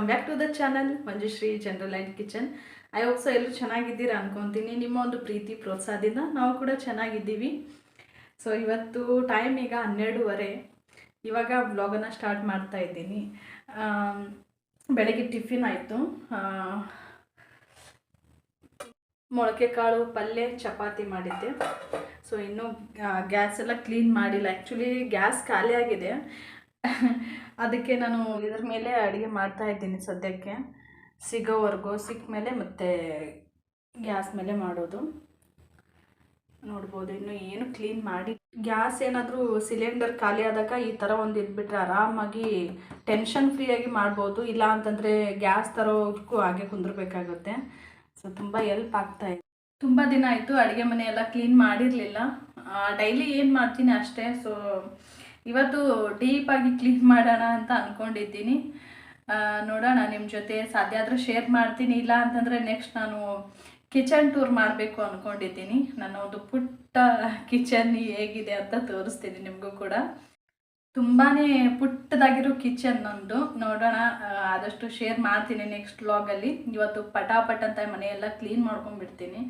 Welcome back to the channel Manjushree general and kitchen. I hope so ಎಲ್ಲರೂ ಚೆನ್ನಾಗಿದ್ದೀರಾ ಅನ್ಕೊತೀನಿ. ನಿಮ್ಮ ಒಂದು ಪ್ರೀತಿ ಪ್ರೋತ್ಸಾಹದಿಂದ ನಾವು ಕೂಡ ಚೆನ್ನಾಗಿದ್ದೀವಿ. ಸೊ ಇವತ್ತು ಟೈಮ್ ಈಗ 12:30. ಇವಾಗ ವ್ಲಾಗನ್ನು ಸ್ಟಾರ್ಟ್ ಮಾಡ್ತಾ ಇದ್ದೀನಿ. ಬೆಳಗ್ಗೆ ಟಿಫಿನ್ ಆಯಿತು. ಮೊಳಕೆ ಕಾಳು ಪಲ್ಯ ಚಪಾತಿ ಮಾಡಿದ್ದೆ. ಸೊ ಇನ್ನೂ ಗ್ಯಾಸ್ ಎಲ್ಲ ಕ್ಲೀನ್ ಮಾಡಿಲ್ಲ. ಆ್ಯಕ್ಚುಲಿ ಗ್ಯಾಸ್ ಖಾಲಿ ಆಗಿದೆ. ಅದಕ್ಕೆ ನಾನು ಇದ್ರ ಮೇಲೆ ಅಡುಗೆ ಮಾಡ್ತಾ ಇದ್ದೀನಿ ಸದ್ಯಕ್ಕೆ. ಸಿಗೋವರೆಗೂ ಸಿಕ್ಕ ಮೇಲೆ ಮತ್ತೆ ಗ್ಯಾಸ್ ಮೇಲೆ ಮಾಡೋದು. ನೋಡ್ಬೋದು ಇನ್ನೂ ಏನು ಕ್ಲೀನ್ ಮಾಡಿ. ಗ್ಯಾಸ್ ಏನಾದರೂ ಸಿಲಿಂಡರ್ ಖಾಲಿ ಆದಾಗ ಈ ಥರ ಒಂದು ಇದ್ಬಿಟ್ರೆ ಆರಾಮಾಗಿ ಟೆನ್ಷನ್ ಫ್ರೀಯಾಗಿ ಮಾಡ್ಬೋದು. ಇಲ್ಲ ಅಂತಂದರೆ ಗ್ಯಾಸ್ ತರೋದಕ್ಕೂ ಹಾಗೆ ಕುಂದಿರ್ಬೇಕಾಗುತ್ತೆ. ಸೊ ತುಂಬ ಹೆಲ್ಪ್ ಆಗ್ತಾಯಿದೆ. ತುಂಬ ದಿನ ಆಯಿತು ಅಡುಗೆ ಮನೆ ಎಲ್ಲ ಕ್ಲೀನ್ ಮಾಡಿರಲಿಲ್ಲ. ಡೈಲಿ ಏನು ಮಾಡ್ತೀನಿ ಅಷ್ಟೇ. ಸೊ ಇವತ್ತು ಡೀಪಾಗಿ ಕ್ಲೀನ್ ಮಾಡೋಣ ಅಂತ ಅಂದ್ಕೊಂಡಿದ್ದೀನಿ. ನೋಡೋಣ, ನಿಮ್ಮ ಜೊತೆ ಸಾಧ್ಯ ಆದರೆ ಶೇರ್ ಮಾಡ್ತೀನಿ. ಇಲ್ಲ ಅಂತಂದರೆ ನೆಕ್ಸ್ಟ್ ನಾನು ಕಿಚನ್ ಟೂರ್ ಮಾಡಬೇಕು ಅಂದ್ಕೊಂಡಿದ್ದೀನಿ. ನನ್ನ ಒಂದು ಪುಟ್ಟ ಕಿಚನ್ ಹೇಗಿದೆ ಅಂತ ತೋರಿಸ್ತೀನಿ ನಿಮಗೂ ಕೂಡ. ತುಂಬಾ ಪುಟ್ಟದಾಗಿರೋ ಕಿಚನ್ ನಂದು. ನೋಡೋಣ, ಆದಷ್ಟು ಶೇರ್ ಮಾಡ್ತೀನಿ ನೆಕ್ಸ್ಟ್ ವ್ಲಾಗಲ್ಲಿ. ಇವತ್ತು ಪಟಾಪಟ್ ಅಂತ ಮನೆಯೆಲ್ಲ ಕ್ಲೀನ್ ಮಾಡ್ಕೊಂಡ್ಬಿಡ್ತೀನಿ.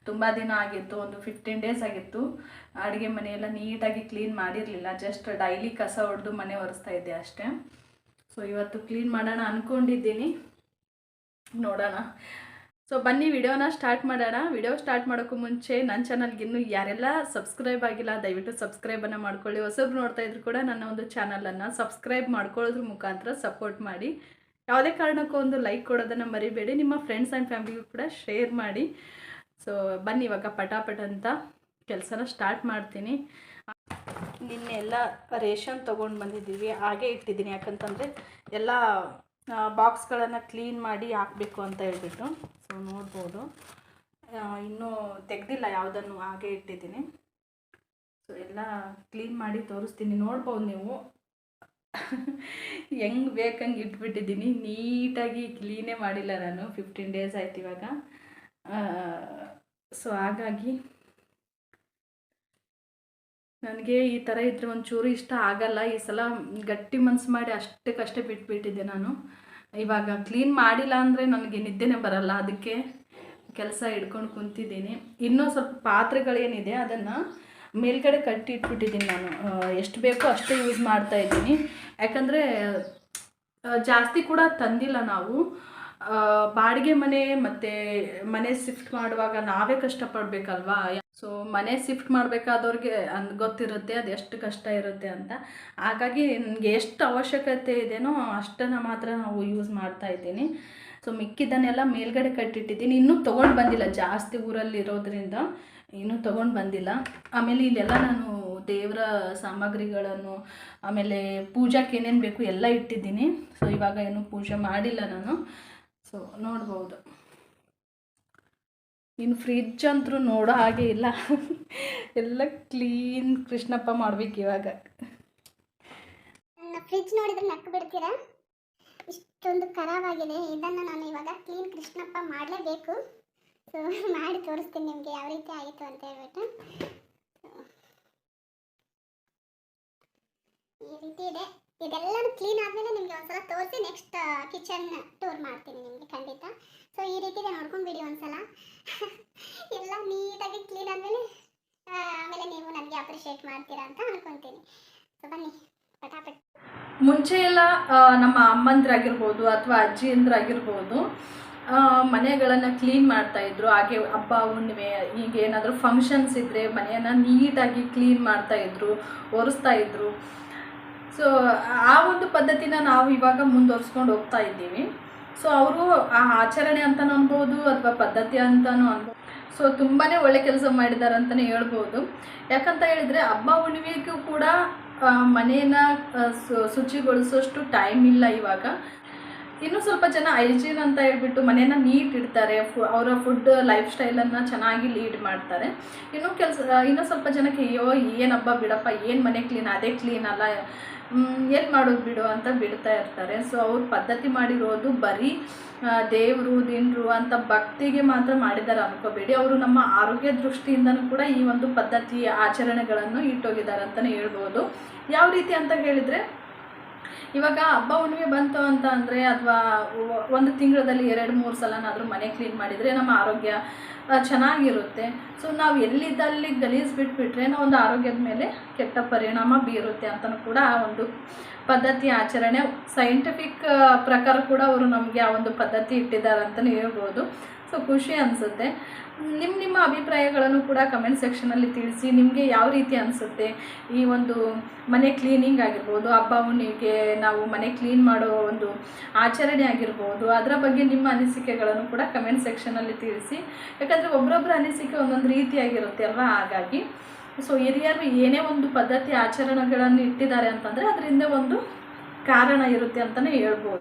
ತುಂಬ ದಿನ ಆಗಿತ್ತು, ಒಂದು 15 ಡೇಸ್ ಆಗಿತ್ತು ಅಡುಗೆ ಮನೆಯೆಲ್ಲ ನೀಟಾಗಿ ಕ್ಲೀನ್ ಮಾಡಿರಲಿಲ್ಲ. ಜಸ್ಟ್ ಡೈಲಿ ಕಸ ಹೊಡೆದು ಮನೆ ಒರೆಸ್ತಾ ಇದ್ದೆ ಅಷ್ಟೇ. ಸೊ ಇವತ್ತು ಕ್ಲೀನ್ ಮಾಡೋಣ ಅಂದ್ಕೊಂಡಿದ್ದೀನಿ. ನೋಡೋಣ. ಸೊ ಬನ್ನಿ ವಿಡಿಯೋನ ಸ್ಟಾರ್ಟ್ ಮಾಡೋಣ. ವಿಡಿಯೋ ಸ್ಟಾರ್ಟ್ ಮಾಡೋಕ್ಕೂ ಮುಂಚೆ ನನ್ನ ಚಾನಲ್ಗೆ ಇನ್ನೂ ಯಾರೆಲ್ಲ ಸಬ್ಸ್ಕ್ರೈಬ್ ಆಗಿಲ್ಲ ದಯವಿಟ್ಟು ಸಬ್ಸ್ಕ್ರೈಬನ್ನು ಮಾಡ್ಕೊಳ್ಳಿ. ಹೊಸಬ್ರು ನೋಡ್ತಾ ಇದ್ರು ಕೂಡ ನನ್ನ ಒಂದು ಚಾನಲನ್ನು ಸಬ್ಸ್ಕ್ರೈಬ್ ಮಾಡ್ಕೊಳ್ಳೋದ್ರ ಮುಖಾಂತರ ಸಪೋರ್ಟ್ ಮಾಡಿ. ಯಾವುದೇ ಕಾರಣಕ್ಕೂ ಒಂದು ಲೈಕ್ ಕೊಡೋದನ್ನು ಮರಿಬೇಡಿ. ನಿಮ್ಮ ಫ್ರೆಂಡ್ಸ್ ಆ್ಯಂಡ್ ಫ್ಯಾಮಿಲಿಗೂ ಕೂಡ ಶೇರ್ ಮಾಡಿ. ಸೊ ಬನ್ನಿ ಇವಾಗ ಪಟಾಪಟ್ ಅಂತ ಕೆಲಸನ ಸ್ಟಾರ್ಟ್ ಮಾಡ್ತೀನಿ. ನಿನ್ನೆ ಎಲ್ಲ ರೇಷನ್ ತೊಗೊಂಡು ಬಂದಿದ್ದೀವಿ, ಹಾಗೆ ಇಟ್ಟಿದ್ದೀನಿ. ಯಾಕಂತಂದರೆ ಎಲ್ಲ ಬಾಕ್ಸ್ಗಳನ್ನು ಕ್ಲೀನ್ ಮಾಡಿ ಹಾಕಬೇಕು ಅಂತ ಹೇಳ್ಬಿಟ್ಟು. ಸೊ ನೋಡ್ಬೋದು ಇನ್ನೂ ತೆಗೆದಿಲ್ಲ ಯಾವುದನ್ನು, ಹಾಗೆ ಇಟ್ಟಿದ್ದೀನಿ. ಸೊ ಎಲ್ಲ ಕ್ಲೀನ್ ಮಾಡಿ ತೋರಿಸ್ತೀನಿ. ನೋಡ್ಬೋದು ನೀವು ಹೆಂಗೆ ಬೇಕಂಗೆ ಇಟ್ಬಿಟ್ಟಿದ್ದೀನಿ. ನೀಟಾಗಿ ಕ್ಲೀನೇ ಮಾಡಿಲ್ಲ ನಾನು. 15 ಡೇಸ್ ಆಯ್ತು ಇವಾಗ. ಸೊ ಹಾಗಾಗಿ ನನಗೆ ಈ ಥರ ಇದ್ದರೆ ಒಂಚೂರು ಇಷ್ಟ ಆಗಲ್ಲ. ಈ ಸಲ ಗಟ್ಟಿ ಮನಸ್ಸು ಮಾಡಿ ಅಷ್ಟಕ್ಕಷ್ಟೇ ಬಿಟ್ಬಿಟ್ಟಿದ್ದೆ ನಾನು. ಇವಾಗ ಕ್ಲೀನ್ ಮಾಡಿಲ್ಲ ಅಂದರೆ ನನಗೆ ನಿದ್ದೆನೇ ಬರಲ್ಲ. ಅದಕ್ಕೆ ಕೆಲಸ ಹಿಡ್ಕೊಂಡು ಕುಂತಿದ್ದೀನಿ. ಇನ್ನೂ ಸ್ವಲ್ಪ ಪಾತ್ರೆಗಳೇನಿದೆ ಅದನ್ನು ಮೇಲ್ಗಡೆ ಕಟ್ಟಿ ಇಟ್ಬಿಟ್ಟಿದ್ದೀನಿ ನಾನು. ಎಷ್ಟು ಬೇಕೋ ಅಷ್ಟೇ ಯೂಸ್ ಮಾಡ್ತಾಯಿದ್ದೀನಿ. ಯಾಕಂದರೆ ಜಾಸ್ತಿ ಕೂಡ ತಂದಿಲ್ಲ ನಾವು. ಬಾಡಿಗೆ ಮನೆ ಮತ್ತು ಮನೆ ಶಿಫ್ಟ್ ಮಾಡುವಾಗ ನಾವೇ ಕಷ್ಟಪಡಬೇಕಲ್ವಾ. ಸೊ ಮನೆ ಶಿಫ್ಟ್ ಮಾಡಬೇಕಾದವ್ರಿಗೆ ಗೊತ್ತಿರುತ್ತೆ ಅದು ಎಷ್ಟು ಕಷ್ಟ ಇರುತ್ತೆ ಅಂತ. ಹಾಗಾಗಿ ನನಗೆ ಎಷ್ಟು ಅವಶ್ಯಕತೆ ಇದೆಯೋ ಅಷ್ಟನ್ನು ಮಾತ್ರ ನಾವು ಯೂಸ್ ಮಾಡ್ತಾ ಇದ್ದೀನಿ. ಸೊ ಮಿಕ್ಕಿದ್ದನ್ನೆಲ್ಲ ಮೇಲ್ಗಡೆ ಕಟ್ಟಿಟ್ಟಿದ್ದೀನಿ. ಇನ್ನೂ ತೊಗೊಂಡು ಬಂದಿಲ್ಲ, ಜಾಸ್ತಿ ಊರಲ್ಲಿ ಇರೋದ್ರಿಂದ ಇನ್ನೂ ತೊಗೊಂಡು ಬಂದಿಲ್ಲ. ಆಮೇಲೆ ಇಲ್ಲೆಲ್ಲ ನಾನು ದೇವರ ಸಾಮಗ್ರಿಗಳನ್ನು, ಆಮೇಲೆ ಪೂಜಾಕ್ಕೆ ಏನೇನು ಬೇಕು ಎಲ್ಲ ಇಟ್ಟಿದ್ದೀನಿ. ಸೊ ಇವಾಗ ಏನು ಪೂಜೆ ಮಾಡಿಲ್ಲ ನಾನು. ಸೊ ನೋಡ್ಬೋದು. ಇನ್ನು ಫ್ರಿಜ್ ಅಂತೂ ನೋಡೋ ಹಾಗೆ ಇಲ್ಲ. ಎಲ್ಲ ಕ್ಲೀನ್ ಕೃಷ್ಣಪ್ಪ ಮಾಡ್ಬೇಕು ಇವಾಗ. ಫ್ರಿಜ್ ನೋಡಿದ್ರೆ ನಕ್ಕು ಬಿಡ್ತೀರಾ, ಇಷ್ಟೊಂದು ಖರಾಬಾಗಿದೆ. ಇದನ್ನು ನಾನು ಇವಾಗ ಕ್ಲೀನ್ ಕೃಷ್ಣಪ್ಪ ಮಾಡಲೇಬೇಕು. ಸೊ ಮಾಡಿ ತೋರಿಸ್ತೀನಿ ನಿಮಗೆ ಯಾವ ರೀತಿ ಆಯಿತು ಅಂತ ಹೇಳ್ಬಿಟ್ಟು. ಈ ರೀತಿ ಇದೆ. ಇದೆಲ್ಲನೂ ಕ್ಲೀನ್ ಆದಮೇಲೆ ನಿಮಗೆ ಒಂದ್ಸಲ ತೋರಿಸಿ ನೆಕ್ಸ್ಟ್ ಕಿಚನ್ ಟೂರ್ ಮಾಡ್ತೀನಿ ನಿಮಗೆ ಖಂಡಿತ. ಸೊ ಈ ರೀತಿ ನೋಡ್ಕೊಂಡು ಬಿಡಿ ಒಂದ್ಸಲ. ಎಲ್ಲ ನೀಟಾಗಿ ಕ್ಲೀನ್ ಆದಮೇಲೆ ಆಮೇಲೆ ನೀವು ನನಗೆ ಅಪ್ರಿಷಿಯೇಟ್ ಮಾಡ್ತೀರಾ ಅಂತ ಅನ್ಕೊತೀನಿ. ಸೊ ಬನ್ನಿ ಪಟಾಪಟ್. ಮುಂಚೆ ಎಲ್ಲ ನಮ್ಮ ಅಮ್ಮಂದ್ರಾಗಿರ್ಬೋದು ಅಥವಾ ಅಜ್ಜಿಯಂದ್ರಾಗಿರ್ಬೋದು ಮನೆಗಳನ್ನು ಕ್ಲೀನ್ ಮಾಡ್ತಾಯಿದ್ರು. ಹಾಗೆ ಹಬ್ಬ ಹುಣ್ಣಿಮೆ ಈಗ ಏನಾದರೂ ಫಂಕ್ಷನ್ಸ್ ಇದ್ದರೆ ಮನೆಯನ್ನು ನೀಟಾಗಿ ಕ್ಲೀನ್ ಮಾಡ್ತಾಯಿದ್ರು, ಒರೆಸ್ತಾಯಿದ್ರು. ಸೊ ಆ ಒಂದು ಪದ್ಧತಿನ ನಾವು ಇವಾಗ ಮುಂದುವರ್ಸ್ಕೊಂಡು ಹೋಗ್ತಾ ಇದ್ದೀವಿ. ಸೊ ಅವರು ಆ ಆಚರಣೆ ಅಂತಲೂ ಅನ್ಬೋದು ಅಥವಾ ಪದ್ಧತಿ ಅಂತಲೂ ಅನ್ಬೋದು. ಸೊ ತುಂಬಾ ಒಳ್ಳೆ ಕೆಲಸ ಮಾಡಿದ್ದಾರೆ ಅಂತಲೇ ಹೇಳ್ಬೋದು. ಯಾಕಂತ ಹೇಳಿದರೆ ಹಬ್ಬ ಹುಣ್ಣಿಮೆಗೂ ಕೂಡ ಮನೆಯನ್ನು ಶುಚಿಗೊಳಿಸೋಷ್ಟು ಟೈಮ್ ಇಲ್ಲ ಇವಾಗ. ಇನ್ನೂ ಸ್ವಲ್ಪ ಜನ ಹೈಜೀನ್ ಅಂತ ಹೇಳ್ಬಿಟ್ಟು ಮನೇನ ನೀಟ್ ಇಡ್ತಾರೆ. ಅವರ ಫುಡ್ ಲೈಫ್ ಸ್ಟೈಲನ್ನು ಚೆನ್ನಾಗಿ ಲೀಡ್ ಮಾಡ್ತಾರೆ. ಇನ್ನೂ ಸ್ವಲ್ಪ ಜನಕ್ಕೆ ಅಯ್ಯೋ ಏನು ಹಬ್ಬ ಬಿಡಪ್ಪ, ಏನು ಮನೆ ಕ್ಲೀನ್, ಅದೇ ಕ್ಲೀನ್ ಅಲ್ಲ, ಏನು ಮಾಡೋದು ಬಿಡು ಅಂತ ಬಿಡ್ತಾ ಇರ್ತಾರೆ. ಸೊ ಅವ್ರು ಪದ್ಧತಿ ಮಾಡಿರೋದು ಬರೀ ದೇವರು ದಿಂಡ್ರು ಅಂತ ಭಕ್ತಿಗೆ ಮಾತ್ರ ಮಾಡಿದ್ದಾರೆ ಅನ್ಕೋಬೇಡಿ. ಅವರು ನಮ್ಮ ಆರೋಗ್ಯ ದೃಷ್ಟಿಯಿಂದನೂ ಕೂಡ ಈ ಒಂದು ಪದ್ಧತಿ ಆಚರಣೆಗಳನ್ನು ಇಟ್ಟೋಗಿದ್ದಾರೆ ಅಂತಲೇ ಹೇಳ್ಬೋದು. ಯಾವ ರೀತಿ ಅಂತ ಹೇಳಿದರೆ ಇವಾಗ ಹಬ್ಬ ಹುಣ್ಣಿಮೆ ಬಂತು ಅಂತ ಅಂದರೆ ಅಥವಾ ಒಂದು ತಿಂಗಳಲ್ಲಿ 2-3 ಸಲನಾದರೂ ಮನೆ ಕ್ಲೀನ್ ಮಾಡಿದರೆ ನಮ್ಮ ಆರೋಗ್ಯ ಚೆನ್ನಾಗಿರುತ್ತೆ. ಸೊ ನಾವು ಎಲ್ಲಿದ್ದಲ್ಲಿ ಗಲೀಜು ಬಿಟ್ಬಿಟ್ರೆ ನಾವು ಒಂದು ಆರೋಗ್ಯದ ಮೇಲೆ ಕೆಟ್ಟ ಪರಿಣಾಮ ಬೀರುತ್ತೆ ಅಂತಲೂ ಕೂಡ ಒಂದು ಪದ್ಧತಿ ಆಚರಣೆ ಸೈಂಟಿಫಿಕ್ ಪ್ರಕಾರ ಕೂಡ ಅವರು ನಮಗೆ ಆ ಒಂದು ಪದ್ಧತಿ ಇಟ್ಟಿದ್ದಾರೆ ಅಂತಲೇ ಹೇಳ್ಬೋದು. ಸೊ ಖುಷಿ ಅನಿಸುತ್ತೆ. ನಿಮ್ಮ ಅಭಿಪ್ರಾಯಗಳನ್ನು ಕೂಡ ಕಮೆಂಟ್ ಸೆಕ್ಷನಲ್ಲಿ ತಿಳಿಸಿ. ನಿಮಗೆ ಯಾವ ರೀತಿ ಅನಿಸುತ್ತೆ ಈ ಒಂದು ಮನೆ ಕ್ಲೀನಿಂಗ್ ಆಗಿರ್ಬೋದು, ಹಬ್ಬ ಹುಣ್ಣಿಮೆಗೆ ನಾವು ಮನೆ ಕ್ಲೀನ್ ಮಾಡೋ ಒಂದು ಆಚರಣೆ ಆಗಿರ್ಬೋದು, ಅದರ ಬಗ್ಗೆ ನಿಮ್ಮ ಅನಿಸಿಕೆಗಳನ್ನು ಕೂಡ ಕಮೆಂಟ್ ಸೆಕ್ಷನಲ್ಲಿ ತಿಳಿಸಿ. ಯಾಕಂದರೆ ಒಬ್ಬರೊಬ್ಬರ ಅನಿಸಿಕೆ ಒಂದೊಂದು ರೀತಿಯಾಗಿರುತ್ತೆ ಅಲ್ವಾ. ಹಾಗಾಗಿ ಸೊ ಹಿರಿಯರು ಏನೇ ಒಂದು ಪದ್ಧತಿ ಆಚರಣೆಗಳನ್ನು ಇಟ್ಟಿದ್ದಾರೆ ಅಂತಂದರೆ ಅದರಿಂದ ಒಂದು ಕಾರಣ ಇರುತ್ತೆ ಅಂತಲೇ ಹೇಳ್ಬೋದು.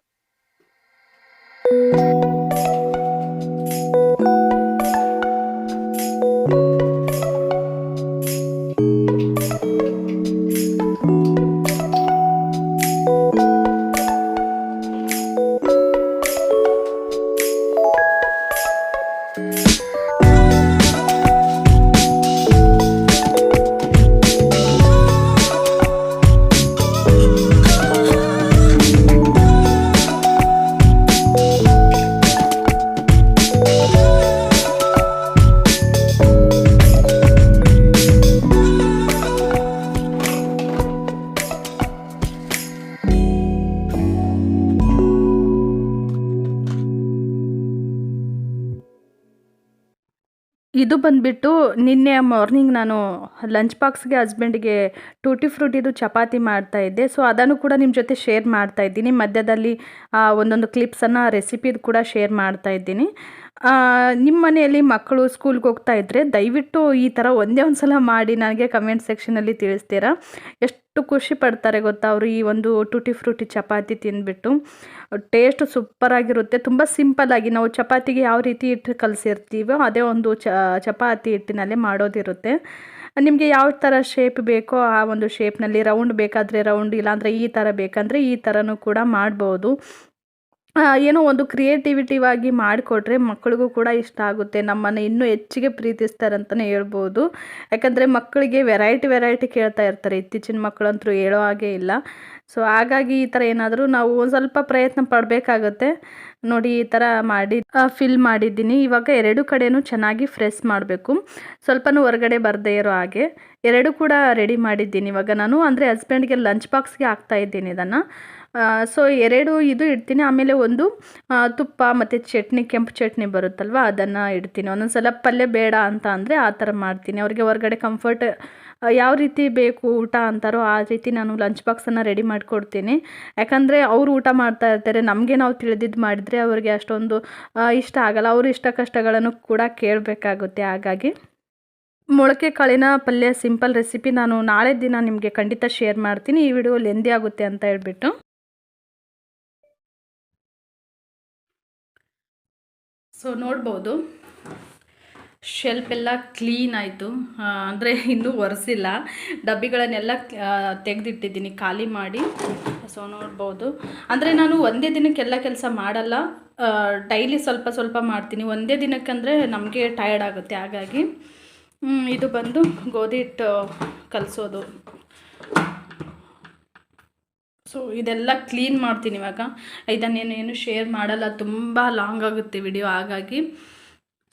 ಇದು ಬಂದುಬಿಟ್ಟು ನಿನ್ನೆ ಮಾರ್ನಿಂಗ್ ನಾನು ಲಂಚ್ ಬಾಕ್ಸ್ಗೆ ಹಸ್ಬೆಂಡಿಗೆ ಟೂಟಿ ಫ್ರೂಟಿದು ಚಪಾತಿ ಮಾಡ್ತಾಯಿದ್ದೆ. ಸೊ ಅದನ್ನು ಕೂಡ ನಿಮ್ಮ ಜೊತೆ ಶೇರ್ ಮಾಡ್ತಾಯಿದ್ದೀನಿ. ಮಧ್ಯದಲ್ಲಿ ಒಂದೊಂದು ಕ್ಲಿಪ್ಸನ್ನು ರೆಸಿಪಿದು ಕೂಡ ಶೇರ್ ಮಾಡ್ತಾಯಿದ್ದೀನಿ. ನಿಮ್ಮ ಮನೆಯಲ್ಲಿ ಮಕ್ಕಳು ಸ್ಕೂಲ್ಗೆ ಹೋಗ್ತಾ ಇದ್ದರೆ ದಯವಿಟ್ಟು ಈ ಥರ ಒಂದೇ ಒಂದು ಸಲ ಮಾಡಿ ನನಗೆ ಕಮೆಂಟ್ ಸೆಕ್ಷನಲ್ಲಿ ತಿಳಿಸ್ತೀರಾ. ಎಷ್ಟು ಖುಷಿ ಪಡ್ತಾರೆ ಗೊತ್ತಾ ಅವರು ಈ ಒಂದು ಟೂಟಿ ಫ್ರೂಟಿ ಚಪಾತಿ ತಿಂದ್ಬಿಟ್ಟು. ಟೇಸ್ಟ್ ಸೂಪರಾಗಿರುತ್ತೆ. ತುಂಬ ಸಿಂಪಲ್ಲಾಗಿ ನಾವು ಚಪಾತಿಗೆ ಯಾವ ರೀತಿ ಹಿಟ್ಟು ಕಲಸಿರ್ತೀವೋ ಅದೇ ಒಂದು ಚಪಾತಿ ಹಿಟ್ಟಿನಲ್ಲೇ ಮಾಡೋದಿರುತ್ತೆ. ನಿಮಗೆ ಯಾವ ಥರ ಶೇಪ್ ಬೇಕೋ ಆ ಒಂದು ಶೇಪ್ನಲ್ಲಿ, ರೌಂಡ್ ಬೇಕಾದರೆ ರೌಂಡ್, ಇಲ್ಲಾಂದರೆ ಈ ಥರ ಬೇಕಂದರೆ ಈ ಥರನೂ ಕೂಡ ಮಾಡ್ಬೋದು. ಏನೋ ಒಂದು ಕ್ರಿಯೇಟಿವಿಟಿವ್ ಆಗಿ ಮಾಡಿಕೊಟ್ರೆ ಮಕ್ಕಳಿಗೂ ಕೂಡ ಇಷ್ಟ ಆಗುತ್ತೆ. ನಮ್ಮನ್ನು ಇನ್ನೂ ಹೆಚ್ಚಿಗೆ ಪ್ರೀತಿಸ್ತಾರೆ ಅಂತಲೇ ಹೇಳ್ಬೋದು. ಯಾಕಂದರೆ ಮಕ್ಕಳಿಗೆ ವೆರೈಟಿ ಕೇಳ್ತಾ ಇರ್ತಾರೆ. ಇತ್ತೀಚಿನ ಮಕ್ಕಳಂತೂ ಹೇಳೋ ಹಾಗೆ ಇಲ್ಲ. ಸೊ ಹಾಗಾಗಿ ಈ ಥರ ಏನಾದರೂ ನಾವು ಒಂದು ಸ್ವಲ್ಪ ಪ್ರಯತ್ನ ಪಡಬೇಕಾಗುತ್ತೆ. ನೋಡಿ ಈ ಥರ ಮಾಡಿ ಫಿಲ್ ಮಾಡಿದ್ದೀನಿ. ಇವಾಗ 2 ಕಡೆಯೂ ಚೆನ್ನಾಗಿ ಫ್ರೆಶ್ ಮಾಡಬೇಕು. ಸ್ವಲ್ಪನೂ ಹೊರಗಡೆ ಬರದೇ ಇರೋ ಹಾಗೆ 2 ಕೂಡ ರೆಡಿ ಮಾಡಿದ್ದೀನಿ ಇವಾಗ ನಾನು. ಅಂದರೆ ಹಸ್ಬೆಂಡ್ಗೆ ಲಂಚ್ ಬಾಕ್ಸ್ಗೆ ಹಾಕ್ತಾಯಿದ್ದೀನಿ ಇದನ್ನು. ಸೊ 2 ಇದು ಇಡ್ತೀನಿ. ಆಮೇಲೆ ಒಂದು ತುಪ್ಪ ಮತ್ತು ಚಟ್ನಿ, ಕೆಂಪು ಚಟ್ನಿ ಬರುತ್ತಲ್ವ ಅದನ್ನು ಇಡ್ತೀನಿ. ಒಂದೊಂದು ಸಲ ಪಲ್ಯ ಬೇಡ ಅಂತ ಅಂದರೆ ಆ ಥರ ಮಾಡ್ತೀನಿ. ಅವ್ರಿಗೆ ಹೊರಗಡೆ ಕಂಫರ್ಟ್ ಯಾವ ರೀತಿ ಬೇಕು ಊಟ ಅಂತಾರೋ ಆ ರೀತಿ ನಾನು ಲಂಚ್ ಬಾಕ್ಸನ್ನು ರೆಡಿ ಮಾಡಿಕೊಡ್ತೀನಿ. ಯಾಕಂದರೆ ಅವರು ಊಟ ಮಾಡ್ತಾ ಇರ್ತಾರೆ. ನಮಗೆ ನಾವು ತಿಳಿದಿದ್ದು ಮಾಡಿದರೆ ಅವ್ರಿಗೆ ಅಷ್ಟೊಂದು ಇಷ್ಟ ಆಗಲ್ಲ. ಅವ್ರ ಇಷ್ಟ ಕಷ್ಟಗಳನ್ನು ಕೂಡ ಕೇಳಬೇಕಾಗುತ್ತೆ. ಹಾಗಾಗಿ ಮೊಳಕೆ ಕಾಳಿನ ಪಲ್ಯ ಸಿಂಪಲ್ ರೆಸಿಪಿ ನಾನು ನಾಳೆ ದಿನ ನಿಮಗೆ ಖಂಡಿತ ಶೇರ್ ಮಾಡ್ತೀನಿ. ಈ ವಿಡಿಯೋ ಲೆಂದಿ ಆಗುತ್ತೆ ಅಂತ ಹೇಳ್ಬಿಟ್ಟು. ಸೊ ನೋಡ್ಬೋದು ಶೆಲ್ಫ್ ಎಲ್ಲ ಕ್ಲೀನ್ ಆಯಿತು. ಅಂದರೆ ಇನ್ನೂ ಒರೆಸಿಲ್ಲ. ಡಬ್ಬಿಗಳನ್ನೆಲ್ಲ ತೆಗೆದಿಟ್ಟಿದ್ದೀನಿ ಖಾಲಿ ಮಾಡಿ. ಸೊ ನೋಡ್ಬೋದು. ಅಂದರೆ ನಾನು ಒಂದೇ ದಿನಕ್ಕೆಲ್ಲ ಕೆಲಸ ಮಾಡಲ್ಲ. ಡೈಲಿ ಸ್ವಲ್ಪ ಸ್ವಲ್ಪ ಮಾಡ್ತೀನಿ. ಒಂದೇ ದಿನಕ್ಕಂದರೆ ನಮಗೆ ಟಯರ್ಡ್ ಆಗುತ್ತೆ. ಹಾಗಾಗಿ ಇದು ಬಂದು ಗೋಧಿ ಹಿಟ್ಟು ಕಲಸೋದು. ಸೊ ಇದೆಲ್ಲ ಕ್ಲೀನ್ ಮಾಡ್ತೀನಿ ಇವಾಗ. ಇದನ್ನೇನು ಶೇರ್ ಮಾಡಲ್ಲ, ತುಂಬ ಲಾಂಗ್ ಆಗುತ್ತೆ ವಿಡಿಯೋ. ಹಾಗಾಗಿ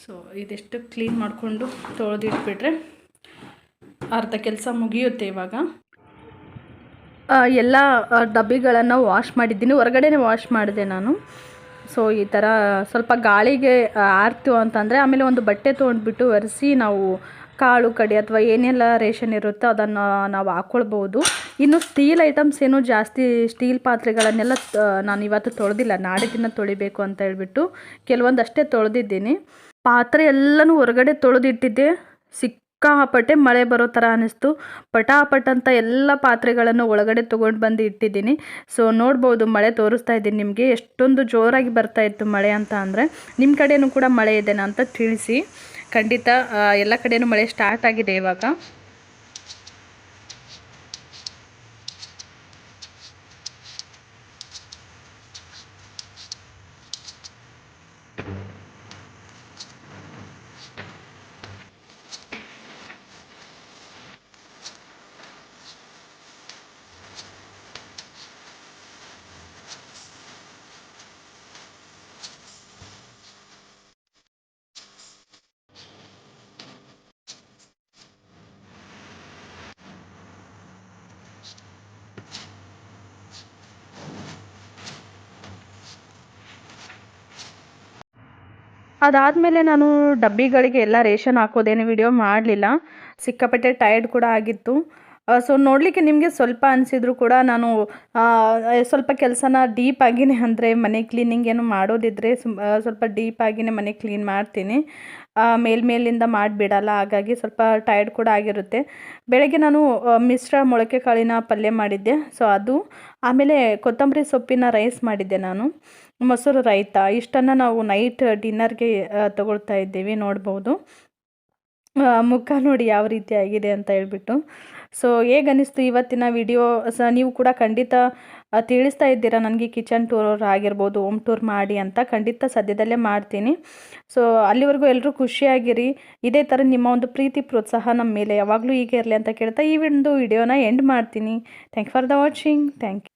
ಸೊ ಇದೆಷ್ಟು ಕ್ಲೀನ್ ಮಾಡಿಕೊಂಡು ತೊಳೆದಿಟ್ಬಿಟ್ರೆ ಅರ್ಧ ಕೆಲಸ ಮುಗಿಯುತ್ತೆ. ಇವಾಗ ಎಲ್ಲ ಡಬ್ಬಿಗಳನ್ನು ವಾಶ್ ಮಾಡಿದ್ದೀನಿ. ಹೊರಗಡೆನೇ ವಾಶ್ ಮಾಡಿದೆ ನಾನು. ಸೊ ಈ ಥರ ಸ್ವಲ್ಪ ಗಾಳಿಗೆ ಆರ್ತು ಅಂತಂದರೆ ಆಮೇಲೆ ಒಂದು ಬಟ್ಟೆ ತೊಗೊಂಡ್ಬಿಟ್ಟು ಒರೆಸಿ ನಾವು ಕಾಳು ಕಡಿ ಅಥವಾ ಏನೆಲ್ಲ ರೇಷನ್ ಇರುತ್ತೋ ಅದನ್ನು ನಾವು ಹಾಕ್ಕೊಳ್ಬೋದು. ಇನ್ನು ಸ್ಟೀಲ್ ಐಟಮ್ಸ್ ಏನು ಜಾಸ್ತಿ ಸ್ಟೀಲ್ ಪಾತ್ರೆಗಳನ್ನೆಲ್ಲ ನಾನು ಇವತ್ತು ತೊಳೆದಿಲ್ಲ. ನಾಳೆ ದಿನ ತೊಳಿಬೇಕು ಅಂತ ಹೇಳ್ಬಿಟ್ಟು ಕೆಲವೊಂದಷ್ಟೇ ತೊಳೆದಿದ್ದೀನಿ. ಪಾತ್ರೆ ಎಲ್ಲನೂ ಹೊರಗಡೆ ತೊಳೆದಿಟ್ಟಿದ್ದೆ. ಸಿಕ್ಕಾಪಟ್ಟೆ ಮಳೆ ಬರೋ ಥರ ಅನ್ನಿಸ್ತು. ಪಟಾಪಟ್ ಅಂತ ಎಲ್ಲ ಪಾತ್ರೆಗಳನ್ನು ಒಳಗಡೆ ತೊಗೊಂಡು ಬಂದು ಇಟ್ಟಿದ್ದೀನಿ. ಸೊ ನೋಡ್ಬೋದು, ಮಳೆ ತೋರಿಸ್ತಾ ಇದ್ದೀನಿ ನಿಮಗೆ. ಎಷ್ಟೊಂದು ಜೋರಾಗಿ ಬರ್ತಾ ಇತ್ತು ಮಳೆ ಅಂತ ಅಂದರೆ. ನಿಮ್ಮ ಕಡೆಯೂ ಕೂಡ ಮಳೆ ಇದೆನಾ ಅಂತ ತಿಳಿಸಿ. ಖಂಡಿತ ಎಲ್ಲ ಕಡೆಯೂ ಮಳೆ ಸ್ಟಾರ್ಟ್ ಆಗಿದೆ ಇವಾಗ. ಅದಾದಮೇಲೆ ನಾನು ಡಬ್ಬಿಗಳಿಗೆ ಎಲ್ಲ ರೇಷನ್ ಹಾಕೋದೇನು ವಿಡಿಯೋ ಮಾಡಲಿಲ್ಲ. ಸಿಕ್ಕಾಪಟ್ಟೆ ಟಯರ್ಡ್ ಕೂಡ ಆಗಿತ್ತು. ಸೊ ನೋಡಲಿಕ್ಕೆ ನಿಮಗೆ ಸ್ವಲ್ಪ ಅನಿಸಿದ್ರು ಕೂಡ ನಾನು ಸ್ವಲ್ಪ ಕೆಲಸನ ಡೀಪಾಗಿಯೇ ಅಂದರೆ ಮನೆ ಕ್ಲೀನಿಂಗ್ ಏನು ಮಾಡೋದಿದ್ದರೆ ಸ್ವಲ್ಪ ಡೀಪಾಗಿಯೇ ಮನೆ ಕ್ಲೀನ್ ಮಾಡ್ತೀನಿ. ಮೇಲಿಂದ ಮಾಡಿಬಿಡಲ್ಲ. ಹಾಗಾಗಿ ಸ್ವಲ್ಪ ಟಯರ್ಡ್ ಕೂಡ ಆಗಿರುತ್ತೆ. ಬೆಳಗ್ಗೆ ನಾನು ಮಿಶ್ರ ಮೊಳಕೆ ಕಾಳಿನ ಪಲ್ಯ ಮಾಡಿದ್ದೆ. ಸೊ ಅದು ಆಮೇಲೆ ಕೊತ್ತಂಬರಿ ಸೊಪ್ಪಿನ ರೈಸ್ ಮಾಡಿದ್ದೆ ನಾನು. ಮೊಸರು ರೈತ ಇಷ್ಟನ್ನು ನಾವು ನೈಟ್ ಡಿನ್ನರ್ಗೆ ತಗೊಳ್ತಾ ಇದ್ದೀವಿ. ನೋಡ್ಬೋದು ಮುಖ ನೋಡಿ ಯಾವ ರೀತಿ ಆಗಿದೆ ಅಂತ ಹೇಳ್ಬಿಟ್ಟು. ಸೊ ಹೇಗನ್ನಿಸ್ತು ಇವತ್ತಿನ ವಿಡಿಯೋ ನೀವು ಕೂಡ ಖಂಡಿತ ತಿಳಿಸ್ತಾ ಇದ್ದೀರಾ ನನಗೆ ಕಿಚನ್ ಟೂರ್ ಆಗಿರ್ಬೋದು, ಹೋಮ್ ಟೂರ್ ಮಾಡಿ ಅಂತ. ಖಂಡಿತ ಸದ್ಯದಲ್ಲೇ ಮಾಡ್ತೀನಿ. ಸೊ ಅಲ್ಲಿವರೆಗೂ ಎಲ್ಲರೂ ಖುಷಿಯಾಗಿರಿ. ಇದೇ ಥರ ನಿಮ್ಮ ಒಂದು ಪ್ರೀತಿ ಪ್ರೋತ್ಸಾಹ ನಮ್ಮ ಮೇಲೆ ಯಾವಾಗಲೂ ಹೀಗೆ ಇರಲಿ ಅಂತ ಕೇಳ್ತಾ ಈ ಒಂದು ವಿಡಿಯೋನ ಎಂಡ್ ಮಾಡ್ತೀನಿ. Thank for the watching. Thank you.